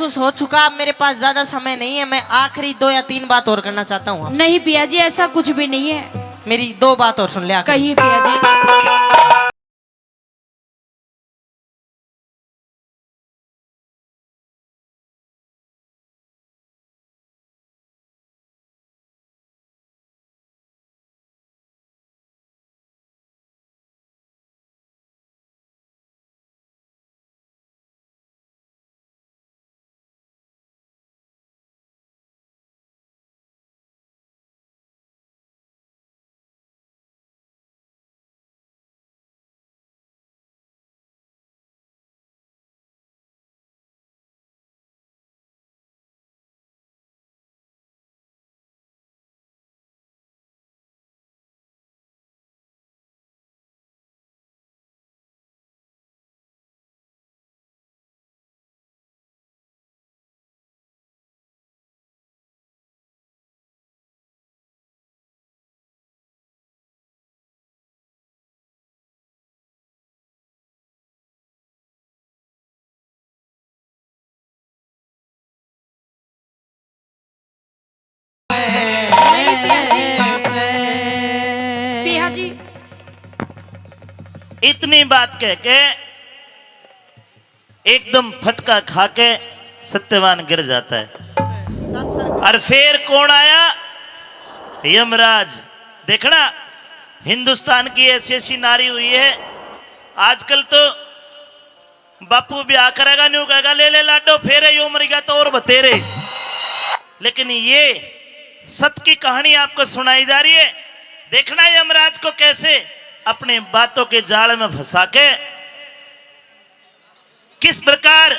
महसूस हो चुका। अब मेरे पास ज्यादा समय नहीं है, मैं आखिरी 2 या 3 बात और करना चाहता हूँ। नहीं पिया जी, ऐसा कुछ भी नहीं है। मेरी 2 बात और सुन ले आखिरी। कहिए पिया जी। पिया जी इतनी बात कह के एकदम फटका खा के सत्यवान गिर जाता है। और फिर कौन आया? यमराज। देखना, हिंदुस्तान की ऐसी ऐसी नारी हुई है। आजकल तो बापू ब्याह करेगा, न्यू कहेगा ले ले लाडो, फेरे यो मर गया तो और बतेरे। लेकिन ये सत्य की कहानी आपको सुनाई जा रही है। देखना यमराज को कैसे अपने बातों के जाल में फंसा के किस प्रकार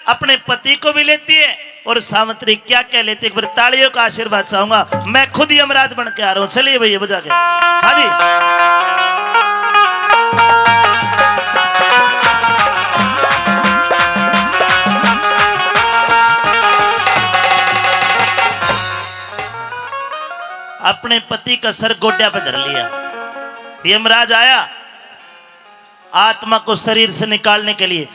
अपने पति को भी लेती है और सावित्री क्या क्या लेती है। एक बार तालियों का आशीर्वाद चाहूंगा। मैं खुद यमराज बन के आ रहा हूं। चलिए भैया बजा के। हाँ जी। अपने पति का सर गोड्या पे धर लिया। यमराज आया आत्मा को शरीर से निकालने के लिए।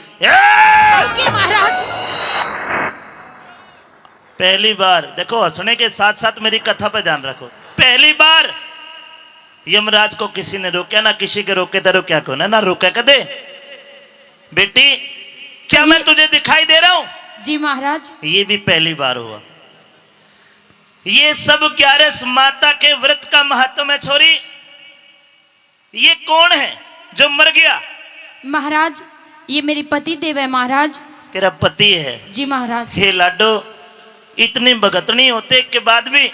पहली बार देखो, हंसने के साथ साथ मेरी कथा पे ध्यान रखो। पहली बार यमराज को किसी ने रोका ना, किसी के रोके तो रोक्या को ना रोका कदे। बेटी क्या मैं तुझे दिखाई दे रहा हूं? जी महाराज। ये भी पहली बार हुआ। ये सब 11 माता के व्रत का महत्व है छोरी। ये कौन है जो मर गया? महाराज ये मेरे पति देव है महाराज। तेरा पति है? जी महाराज। हे लाडो, इतनी भगतनी होते के बाद भी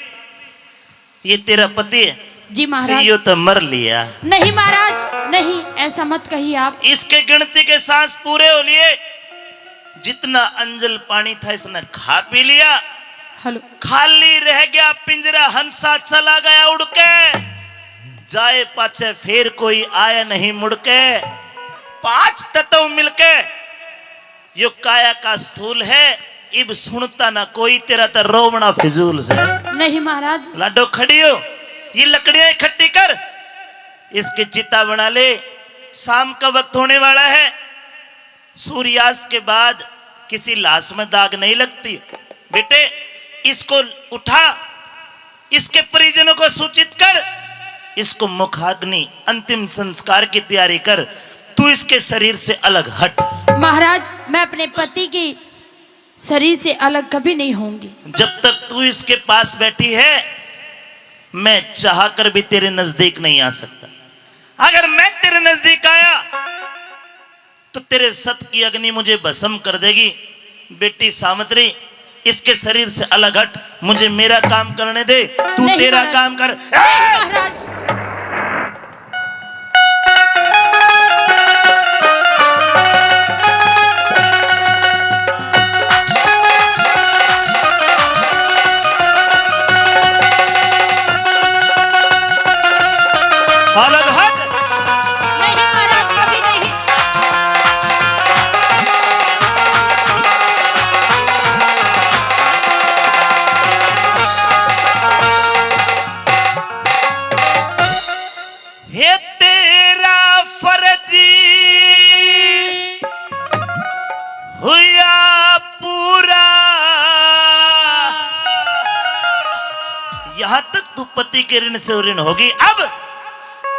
ये तेरा पति है? जी महाराज। यो तो मर लिया। नहीं महाराज नहीं, ऐसा मत कहिए आप। इसके गिनती के सांस पूरे हो लिए। जितना अंजल पानी था इसने खा पी लिया। हेलो। खाली रह गया पिंजरा, हंसा चला गया उड़ के। जाए पाछे फिर कोई आया नहीं मुड़ के। 5 तत्व मिलके यो काया का स्थूल है। इब सुनता ना कोई, तेरा तो रोवना फिजूल से। नहीं महाराज। लाडो खड़ी हो, ये लकड़ियां इकट्ठी कर, इसकी चिता बना ले। शाम का वक्त होने वाला है। सूर्यास्त के बाद किसी लाश में दाग नहीं लगती। बेटे इसको उठा, इसके परिजनों को सूचित कर, इसको मुखाग्नि अंतिम संस्कार की तैयारी कर। तू इसके शरीर से अलग हट। महाराज मैं अपने पति के शरीर से अलग कभी नहीं होंगी। जब तक तू इसके पास बैठी है मैं चाह कर भी तेरे नजदीक नहीं आ सकता। अगर मैं तेरे नजदीक आया तो तेरे सत की अग्नि मुझे भस्म कर देगी। बेटी सावित्री इसके शरीर से अलग हट, मुझे मेरा काम करने दे, तू तेरा काम कर। महाराज अलग हट। नहीं महाराज कभी नहीं। हे तेरा फर्जी हुआ पूरा। वहां तक तू पति के ऋण से ऋण होगी। अब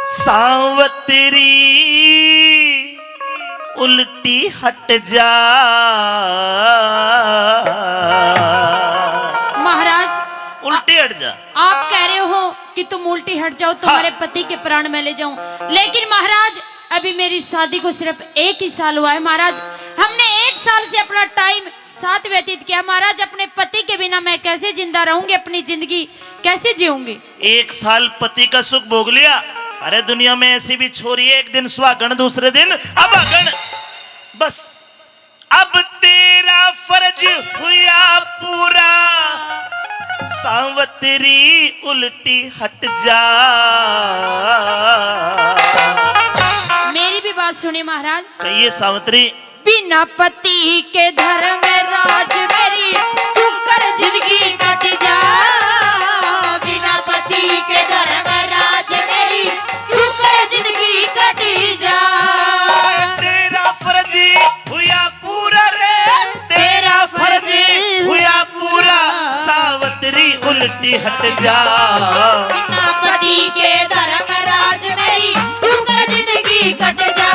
सावत्री उल्टी हट जा। महाराज उल्टी हट जा। आप कह रहे हो कि तुम उल्टी हट जाओ, तुम्हारे पति के प्राण मैं ले जाऊं, लेकिन महाराज अभी मेरी शादी को सिर्फ 1 ही साल हुआ है। महाराज हमने 1 साल से अपना टाइम साथ व्यतीत किया। महाराज अपने पति के बिना मैं कैसे जिंदा रहूंगी, अपनी जिंदगी कैसे जीऊंगी? 1 साल पति का सुख भोग लिया। अरे दुनिया में ऐसी भी छोरी है, एक दिन सुहागन दूसरे दिन अभागन। बस अब तेरा फर्ज हुआ पूरा, सावत्री उल्टी हट जा। मेरी भी बात सुनिए महाराज। कहिए सावित्री। बिना पति के धर्म राज मेरी तू कर जिंदगी कट जा। बिना पति के धर्म राज मेरी तू कर जिंदगी कट जा। तेरा फर्ज हुआ पूरा रे, तेरा फर्ज हुआ पूरा, सावित्री उल्टी हट जा। बिना पति के धर्म राज मेरी तू कर जिंदगी कट जा।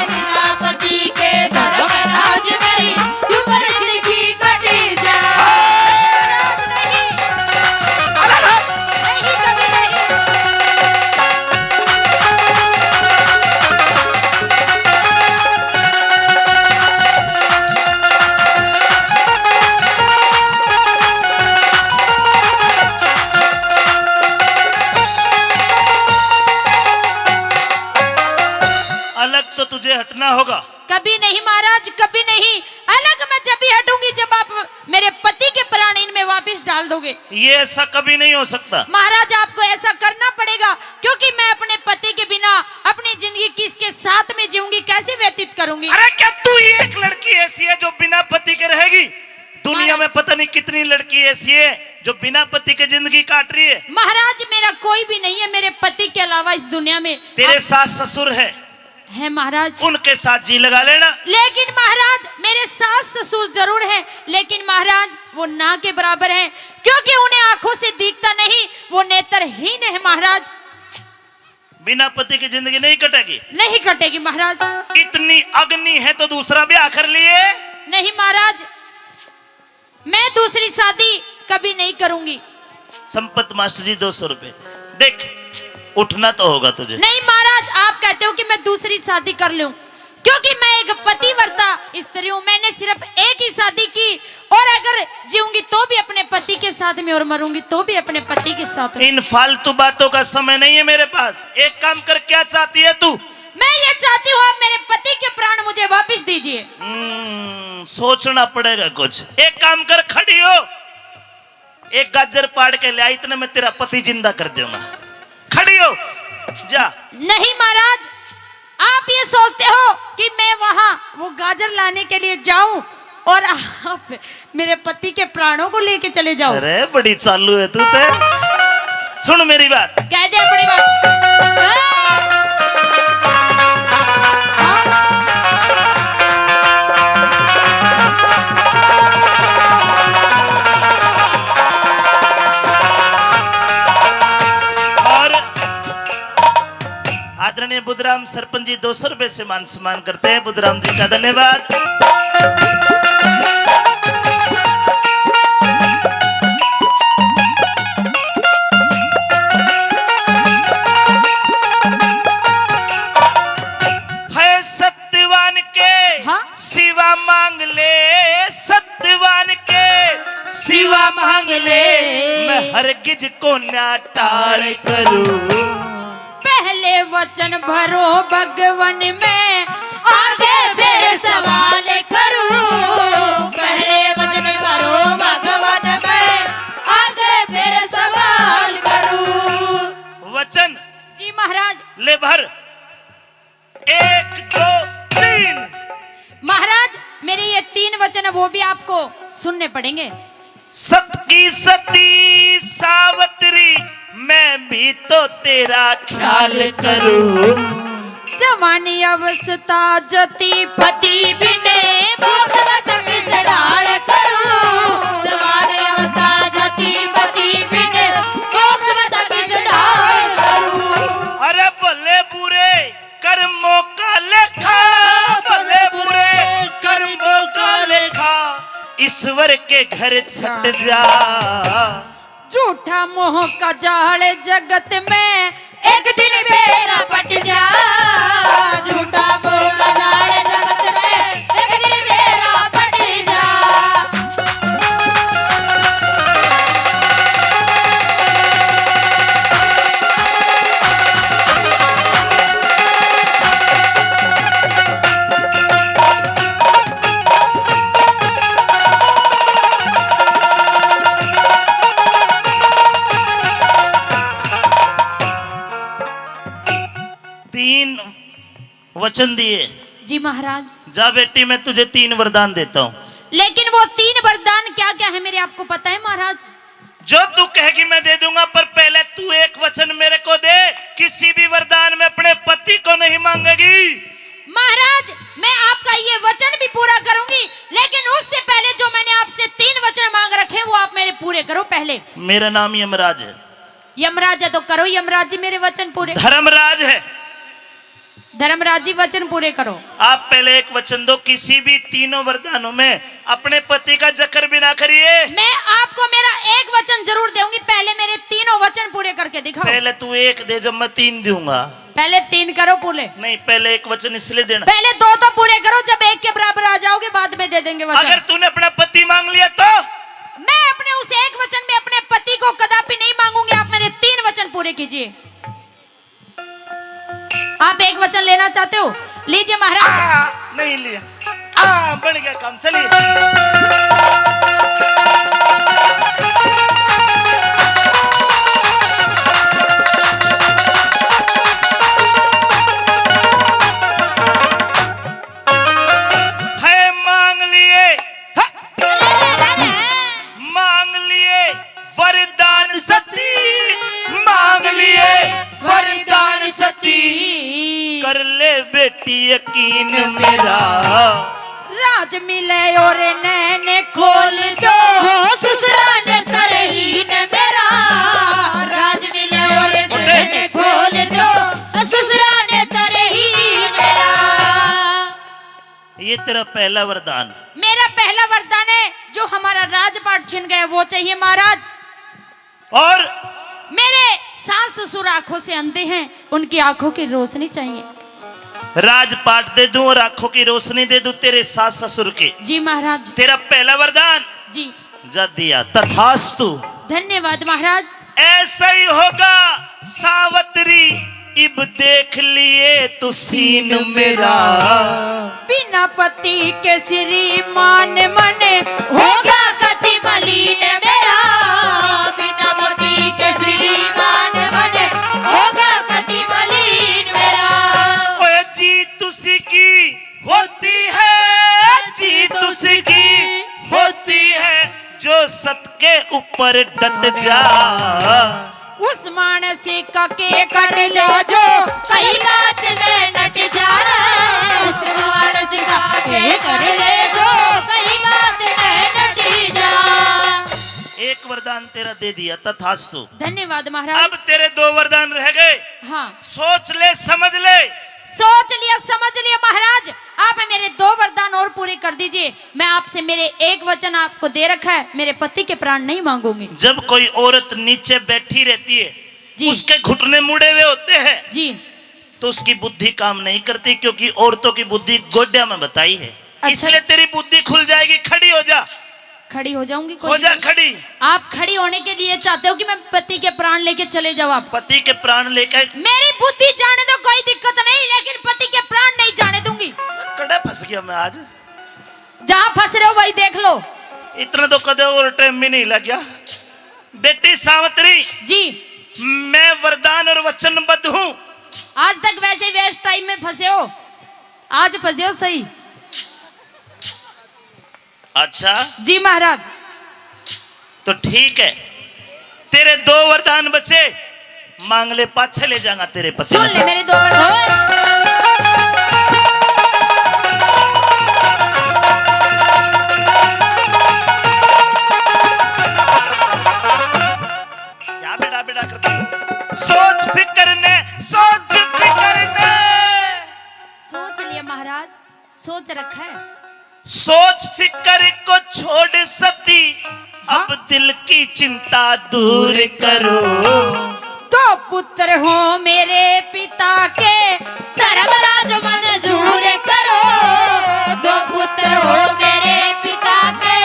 बिना पति के धर्म राज मेरी तू कर जिंदगी कट जा। अलग तो तुझे हटना होगा। कभी नहीं महाराज, कभी नहीं। अलग मैं जब भी हटूंगी जब आप मेरे पति के प्राण इनमें वापस डाल दोगे। ये ऐसा कभी नहीं हो सकता। महाराज आपको ऐसा करना पड़ेगा, क्योंकि मैं अपने पति के बिना अपनी जिंदगी किसके साथ में जीऊंगी, कैसे व्यतीत करूंगी? अरे क्या तू ही एक लड़की ऐसी है जो बिना पति के रहेगी? दुनिया में पता नहीं कितनी लड़की ऐसी है जो बिना पति के जिंदगी काट रही है। महाराज मेरा कोई भी नहीं है मेरे पति के अलावा इस दुनिया में। तेरे सास ससुर है महाराज, उनके साथ जी लगा लेना। लेकिन महाराज मेरे सास ससुर जरूर हैं, लेकिन महाराज वो ना के बराबर हैं, क्योंकि उन्हें आंखों से दिखता नहीं, वो नेत्रहीन है महाराज। बिना पति की जिंदगी नहीं कटेगी। नहीं कटेगी महाराज। इतनी अग्नि है तो दूसरा ब्याह कर लिए। नहीं महाराज, मैं दूसरी शादी कभी नहीं करूंगी। संपत मास्टर जी 200 रुपए देख, उठना तो होगा तुझे। नहीं महाराज, आप कहते हो कि मैं दूसरी शादी कर लूं, क्योंकि मैं एक पतिव्रता स्त्री हूं। मैंने सिर्फ 1 ही शादी की, और अगर जीऊंगी तो भी अपने पति के साथ में और मरूंगी तो भी अपने पति के साथ में। इन फालतू बातों का समय नहीं है मेरे पास। एक काम कर, क्या चाहती है तू? मैं ये चाहती हूँ आप मेरे पति के प्राण मुझे वापस दीजिए। सोचना पड़ेगा कुछ। एक काम कर, खड़ी हो, एक गाजर पाड़ के ले, इतने में तेरा पति जिंदा कर दूंगा। खड़ी हो जा। नहीं महाराज, आप ये सोचते हो कि मैं वहां वो गाजर लाने के लिए जाऊं और आप मेरे पति के प्राणों को लेके चले जाओ? अरे बड़ी चालू है तू ते। सुन मेरी बात। कह दे बड़ी बात। आदरणीय बुधराम सरपंच जी 200 रुपए से मान सम्मान करते हैं। बुधराम जी का धन्यवाद। है सत्यवान के सिवा मांग ले, सत्यवान के सिवा मांग ले, मैं हरगिज को ना टाल करूं। पहले वचन भरो भगवान में, आगे फिर सवाल करूं। पहले वचन भरो भगवान में, आगे फिर सवाल करूं। वचन जी महाराज। ले भर। 1 2 3। महाराज मेरे ये 3 वचन है वो भी आपको सुनने पड़ेंगे। सत की सती सावत्री, मैं भी तो तेरा ख्याल करूं। जवानी अवस्था जति पति बिने, तक सडाल करूं। जवानी अवस्था जति पति बिने, वर के घर छट जा। झूठा मोह का जाल जगत में एक दिन मेरा पट जा। झूठा मोह का जाल जगत में एक दिन मेरा पट जा। तीन वचन दिए। जी महाराज। जा बेटी मैं तुझे 3 वरदान देता हूँ। लेकिन वो 3 वरदान क्या क्या है मेरे आपको पता है महाराज? जो तू कहेगी मैं दे दूंगा, पर पहले तू एक वचन मेरे को दे। किसी भी वरदान में अपने पति को नहीं मांगेगी। महाराज मैं आपका ये वचन भी पूरा करूंगी, लेकिन उससे पहले जो मैंने आपसे 3 वचन मांग रखे वो आप मेरे पूरे करो पहले। मेरा नाम यमराज है। यमराज है तो करो यमराज जी मेरे वचन पूरे। धर्मराज है। धर्मराज जी वचन पूरे करो। आप पहले एक वचन दो, किसी भी 3 वरदानों में अपने पति का जिक्र भी ना करिए। मैं आपको मेरा एक वचन जरूर दूंगी, पहले मेरे 3 वचन पूरे करके दिखाओ। पहले तू 1 दे, जब मैं 3 दूंगा। पहले 3 करो पूरे। नहीं, पहले एक वचन इसलिए देना। पहले 2 तो पूरे करो, जब 1 के बराबर आ जाओगे बाद में दे देंगे वचन। अगर तूने अपना पति मांग लिया तो मैं अपने उस एक वचन में अपने पति को कदापि नहीं मांगूंगी। आप मेरे 3 वचन पूरे कीजिए। आप एक वचन लेना चाहते हो, लीजिए महाराज। नहीं लिया। बन गया काम, चलिए। है मांग लिए। मांग लिए वरदान सती, मांग लिए वरदान सती। कर ले बेटी यकीन मेरा, राज मिले और नैन खोल दो, ससुराल तरहीन मेरा। राज मिले और नैन खोल दो, ससुराल तरहीन मेरा। ये तेरा पहला वरदान। मेरा पहला वरदान है, जो हमारा राजपाट छिन गया वो चाहिए महाराज। और मेरे सास ससुर आंखों से अंधे हैं, उनकी आंखों की रोशनी चाहिए। राजपाट दे दूं और आंखों की रोशनी दे दूं तेरे सास ससुर के। जी महाराज। तेरा पहला वरदान जी जा दिया, तथास्तु। धन्यवाद महाराज। ऐसा ही होगा सावत्री, इब देख लिए तू सीन मेरा। बिना पति के श्रीमान मने होगा कति मलिन मेरा। बिना पति के श्रीमान मने होगा कति मलिन मेरा। ओए जीत उसी की होती है, जीत उसी की होती है, जो सत के ऊपर डट जा। उस मानसी का के कर लो जो कहीं गात में नट जा। उस मानसी का के कर ले जो कहीं गात में नट जा। एक वरदान तेरा दे दिया, तथास्तु। धन्यवाद महाराज। अब तेरे 2 वरदान रह गए। हाँ सोच ले, समझ ले। सोच लिया समझ लिया महाराज। आप मेरे 2 वरदान और पूरे कर दीजिए। मैं आपसे मेरे एक वचन आपको दे रखा है, मेरे पति के प्राण नहीं मांगूंगी। जब कोई औरत नीचे बैठी रहती है जी, उसके घुटने मुड़े हुए होते हैं जी, तो उसकी बुद्धि काम नहीं करती, क्योंकि औरतों की बुद्धि गोड्या में बताई है। अच्छा। इसलिए तेरी बुद्धि खुल जाएगी। खड़ी हो जा। खड़ी हो जाऊंगी। हो जा खड़ी। आप खड़ी होने के लिए चाहते हो कि मैं पति के प्राण लेके चले जाऊं? आप पति के प्राण लेकर मेरी बुद्धि जाने दो, कोई दिक्कत नहीं, लेकिन पति के प्राण नहीं जाने दूंगी। कड़ा फंस गया मैं आज। जहां फंस रहे हो वही देख लो। इतना तो कदे और टाइम भी नहीं लग गया। बेटी सावित्री जी, मैं वरदान और वचनबद्ध हूँ। आज तक वैसे वेस्ट टाइम में फंसे हो, आज फंसे हो सही। अच्छा जी महाराज। तो ठीक है, तेरे 2 वरदान बचे, मांग ले, पाछे ले जाऊंगा तेरे पति। सुन ले मेरे 2 वरदान। क्या बेटा बेटा करते? सोच फिक्र ने, सोच फिक्र ने। सोच लिया महाराज, सोच रखा है। सोच फिक्र को छोड़ सती, अब दिल की चिंता दूर करो। दो पुत्र हो मेरे पिता के, धर्मराज मंजूर करो। दो पुत्र हो मेरे पिता के,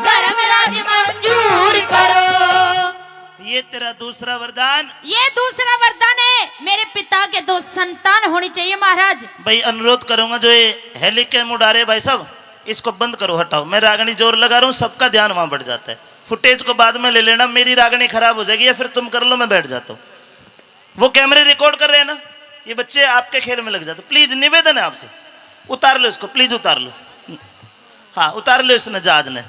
धर्मराज मंजूर करो। ये तेरा दूसरा वरदान। ये दूसरा वरदान है, मेरे पिता के 2 संतान होनी चाहिए महाराज। भाई अनुरोध करूंगा, जो ये हेलीकैम उड़ा रहे भाई साहब, इसको बंद करो, हटाओ। मैं रागनी जोर लगा रहा हूँ, सबका ध्यान वहां बढ़ जाता है। फुटेज को बाद में ले लेना, मेरी रागनी खराब हो जाएगी, या फिर तुम कर लो, मैं बैठ जाता हूँ। वो कैमरे रिकॉर्ड कर रहे हैं ना, ये बच्चे आपके खेल में लग जाते। प्लीज निवेदन है आपसे, उतार लो इसको, प्लीज उतार लो। हाँ उतार लो इसने, जहाज ने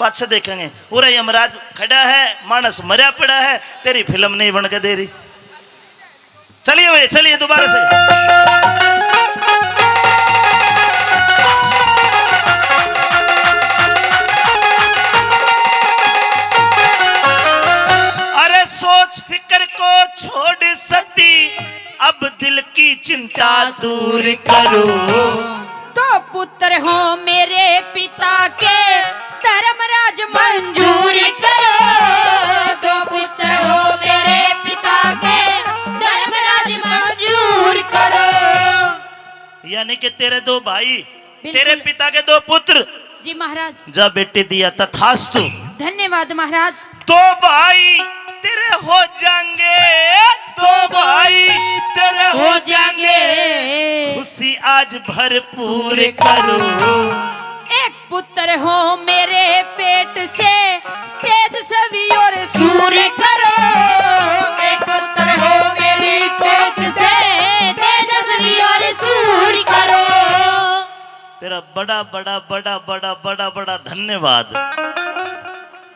पाछे देखेंगे। पूरा यमराज खड़ा है, मानस मरा पड़ा है, तेरी फिल्म नहीं बन के दे रही। चलिए भाई, चलिए दोबारा से। अरे सोच फिक्र को छोड़ सती, अब दिल की चिंता दूर करो। दो पुत्र हो मेरे पिता के, धर्मराज मंजूर करो। दो पुत्र हो मेरे पिता के, धर्मराज मंजूर करो। यानी कि तेरे 2 भाई, बिल्कुल। तेरे पिता के 2 पुत्र। जी महाराज। जा बेटे दिया तथास्तु। धन्यवाद महाराज। 2 भाई तेरे हो जाएंगे, 2 भाई तेरे हो जाएंगे। खुशी आज भरपूर करो। एक पुत्र हो मेरे पेट से, तेज सभी और सूर्य करो। एक पुत्र हो मेरे पेट से, तेज सभी और सूर्य करो। तेरा बड़ा बड़ा बड़ा बड़ा बड़ा बड़ा धन्यवाद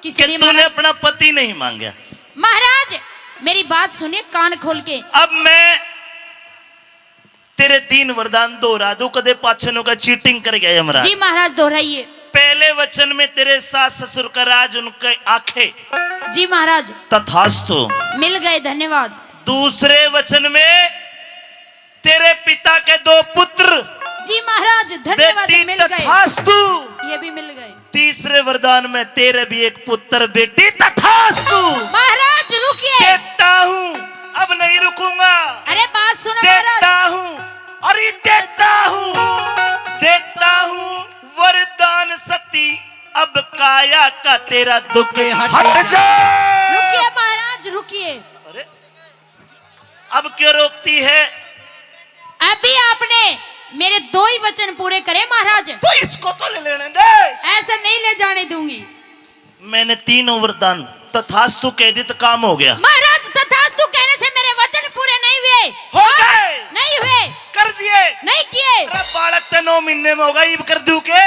किस कि लिए तूने महाराज? अपना पति नहीं मांगा। महाराज मेरी बात सुनिए कान खोल के। अब मैं तेरे 3 वरदान दोहरा दूं, कदे पाछनों का चीटिंग कर गया यमराज। जी महाराज दोहराइए। पहले वचन में तेरे सास ससुर का राज, उनके आंखें। जी महाराज। तथास्तु। मिल गए, धन्यवाद। दूसरे वचन में तेरे पिता के 2 पुत्र। जी महाराज धन्यवाद, बेटी मिल गए। तथास्तु। ये भी मिल गए। तीसरे वरदान में तेरे भी एक पुत्र बेटी तथास्तु। महाराज रुकिए। देता हूँ, अब नहीं रुकूंगा। अरे बात सुनो देता महाराज। हूँ, अरे देता हूँ वरदान सती, अब काया का तेरा दुख हट जा। रुकिए महाराज रुकिए। अरे अब क्यों रोकती है? अभी आपने मेरे 2 ही वचन पूरे करे महाराज। तो इसको तो ले लेने दे। ऐसा नहीं ले जाने दूंगी। मैंने 3 वरदान तथास्तु कह दी तो काम हो गया। महाराज तथास्तु कहने से मेरे वचन पूरे नहीं हुए। हो गए। नहीं हुए। कर दिए। नहीं किए। अरे बालक तो 9 महीने में होगा, ये कर दूं के?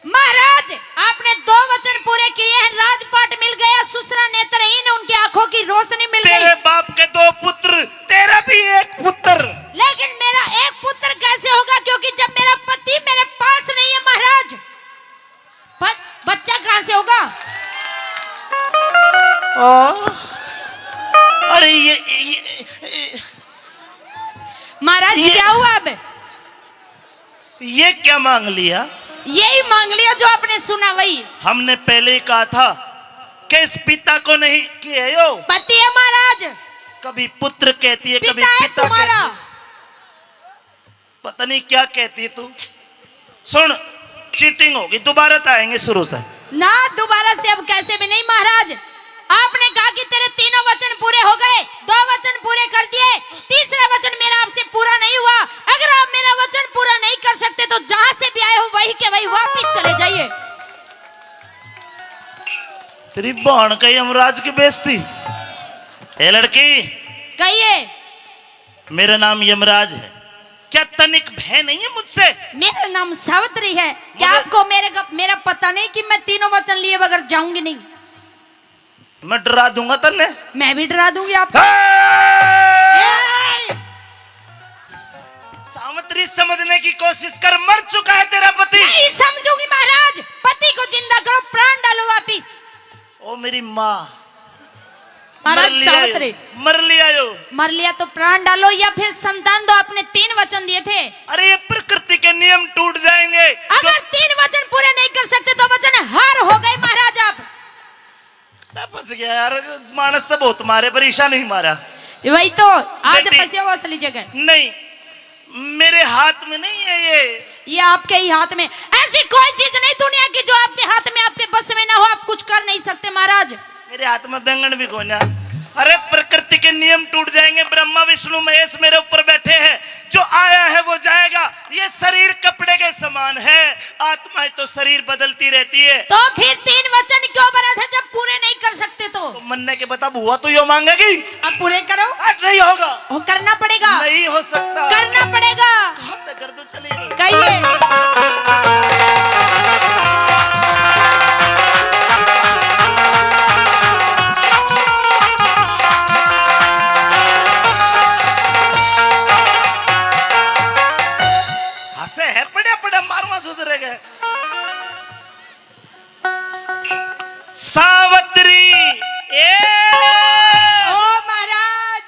महाराज आपने 2 वचन पूरे किए हैं, राजपाट मिल गया, सुसरा नेत्रहीन, उनकी आंखों की रोशनी मिल गई। तेरे बाप के 2 पुत्र, तेरा भी एक पुत्र। लेकिन मेरा एक पुत्र कैसे होगा, क्योंकि जब मेरा पति मेरे पास नहीं है महाराज, बच्चा कहां से होगा? अरे ये महाराज क्या हुआ? अब ये क्या मांग लिया? यही मांग लिया जो आपने सुना वही। हमने पहले ही कहा था कि इस पिता को नहीं किए हो। पति है महाराज। कभी पुत्र कहती है, कभी पिता है पिता तुम्हारा। पता नहीं क्या कहती है तू। सुन, चीटिंग होगी, दोबारा तो आएंगे शुरू से ना। दोबारा से अब कैसे भी नहीं महाराज। आपने कहा कि तेरे 3 वचन पूरे हो गए, 2 वचन पूरे कर दिए, तीसरा वचन मेरा आपसे पूरा नहीं हुआ। अगर आप मेरा वचन पूरा नहीं कर सकते तो जहां से भी आए हो वही के वही वापस चले जाइए। तेरी बहन का यमराज की बेइज्जती। ए लड़की, कहिए। मेरा नाम यमराज है, क्या तनिक भय नहीं है मुझसे? मेरा नाम सावित्री है। क्या आपको मेरा पता नहीं कि मैं 3 वचन लिए बगैर जाऊंगी नहीं? मैं डरा दूंगा तन्ने। मैं भी डरा दूंगी आपको। सावित्री समझने की कोशिश कर, मर चुका है तेरा पति। नहीं समझूंगी महाराज। पति को जिंदा करो, प्राण डालो वापिस। ओ मेरी माँ, महाराज सावित्री मर लिया यो। मर लिया तो प्राण डालो या फिर संतान दो। आपने 3 वचन दिए थे। अरे ये प्रकृति के नियम टूट जाएंगे, मानस तो बहुत मारे पर ईशा नहीं मारा। वही तो आज बेटी- फंसे हो असली जगह। नहीं, मेरे हाथ में नहीं है ये आपके ही हाथ में। ऐसी कोई चीज नहीं दुनिया की जो आपके हाथ में, आपके बस में ना हो। आप कुछ कर नहीं सकते महाराज। मेरे हाथ में बैंगन भी कोना। अरे प्रकृति के नियम टूट जाएंगे। ब्रह्मा विष्णु महेश मेरे ऊपर बैठे हैं। जो आया है वो जाएगा। ये शरीर कपड़े के समान है। आत्माएं तो शरीर बदलती रहती है। तो फिर 3 वचन क्यों बना था जब पूरे नहीं कर सकते? तो मन्ने के बता बुआ तो यो मांगेगी। अब पूरे करो। आज नहीं होगा। वो करना पड़ेगा। नहीं हो सकता। करना पड़ेगा। कहाँ तक कर दो चलिए। कहिए। हंसे है पड़े पड़े मारवा सुधरे गए। सावित्री ओ महाराज।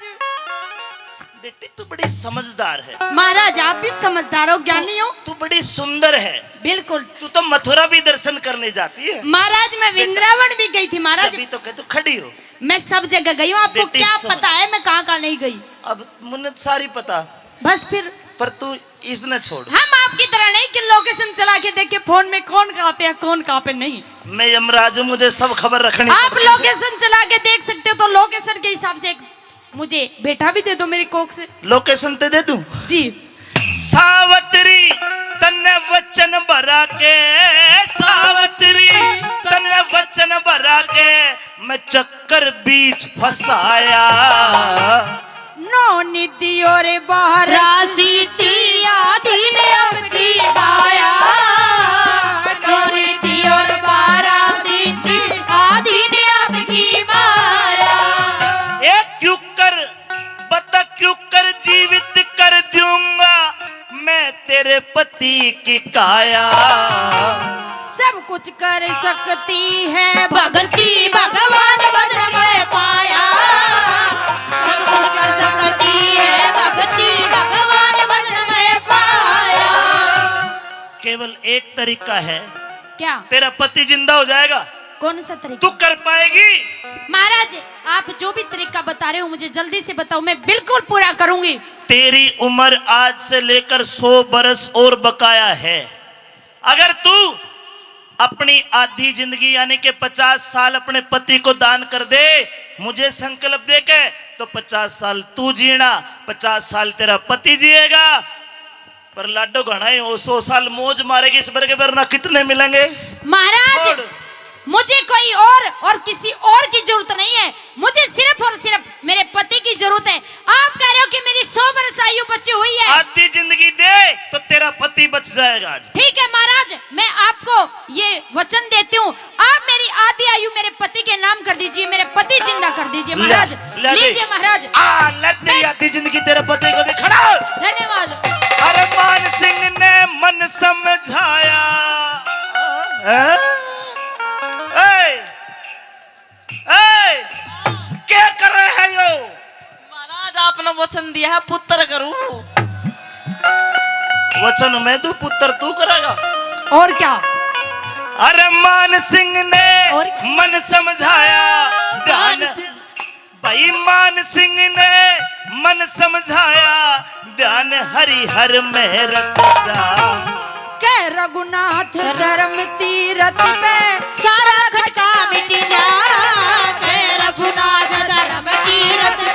बेटी तू बड़ी समझदार है। महाराज आप भी समझदार हो, ज्ञानी हो। तू बड़ी सुंदर है। बिल्कुल। तू तो मथुरा भी दर्शन करने जाती है। महाराज मैं वृंदावन भी गई थी महाराज। अभी तो कह तू खड़ी हो। मैं सब जगह गई हूँ। आपको बेटी क्या समझ- पता है मैं कहाँ कहाँ नहीं गई? अब मुन्नत सारी पता। बस फिर पर तू इसने छोड़। हम आपकी तरह नहीं कि लोकेशन चला के देखे फोन में कौन कहाँ पे है कौन कहाँ पे नहीं। मैं यमराज हूं, मुझे सब खबर रखनी आप पड़ती है। लोकेशन चला के देख सकते हो। तो लोकेशन के हिसाब से एक मुझे बेटा भी दे दो मेरी कोख से। लोकेशन ते दे दूं। जी। सावित्री तन्ने वचन भरा के, सावित्री तन्ने वचन भरा के मैं चक्कर बीच फंसाया। नो निधि और बाहर राशि आधी ने अब की माया। नो निधि और बारासी आधी ने अब की माया। एक क्यों कर बता क्यों कर जीवित कर दूंगा मैं तेरे पति की काया। सब कुछ कर सकती है भगती भगवान वज्र में पाया। सब कुछ कर सकती है भगती भगवान वज्र में पाया। केवल एक तरीका है। क्या? तेरा पति जिंदा हो जाएगा। कौन सा तरीका? तू कर पाएगी? महाराज आप जो भी तरीका बता रहे हो मुझे जल्दी से बताओ, मैं बिल्कुल पूरा करूंगी। तेरी उम्र आज से लेकर 100 बरस और बकाया है। अगर तू अपनी आधी जिंदगी यानी कि 50 साल अपने पति को दान कर दे, मुझे संकल्प दे के, तो 50 साल तू जीना, 50 साल तेरा पति जिएगा। पर लाडो घना ही हो, 100 साल मौज मारेगी। इस बार के वरना कितने मिलेंगे? महाराज छोड़। मुझे कोई और किसी और की जरूरत नहीं है। मुझे सिर्फ और सिर्फ मेरे पति की जरूरत है। आप कह रहे हो कि मेरी 100 वर्ष आयु बची हुई है। आधी जिंदगी दे तो तेरा पति बच जाएगा आज। ठीक है महाराज, मैं आपको ये वचन देती हूँ। आप मेरी आधी आयु मेरे पति के नाम कर दीजिए, मेरे पति जिंदा कर दीजिए। महाराज लीजिए महाराज। ले तेरी आधी जिंदगी तेरे पति को दे। खड़ा। धन्यवाद। अरे मान सिंह ने मन समझाया। क्या कर रहे हैं यो? महाराज आपने वचन दिया है पुत्र करूं। वचन मैं दू, पुत्र तू करेगा। और क्या? अरे मान सिंह ने और? मन समझाया ध्यान। भाई मान सिंह ने मन समझाया ध्यान हरिहर में रख जा। कह रघुनाथ धर्म तीरथ पे सारा खटका मिट जा। कह रघुनाथ धर्म तीरथ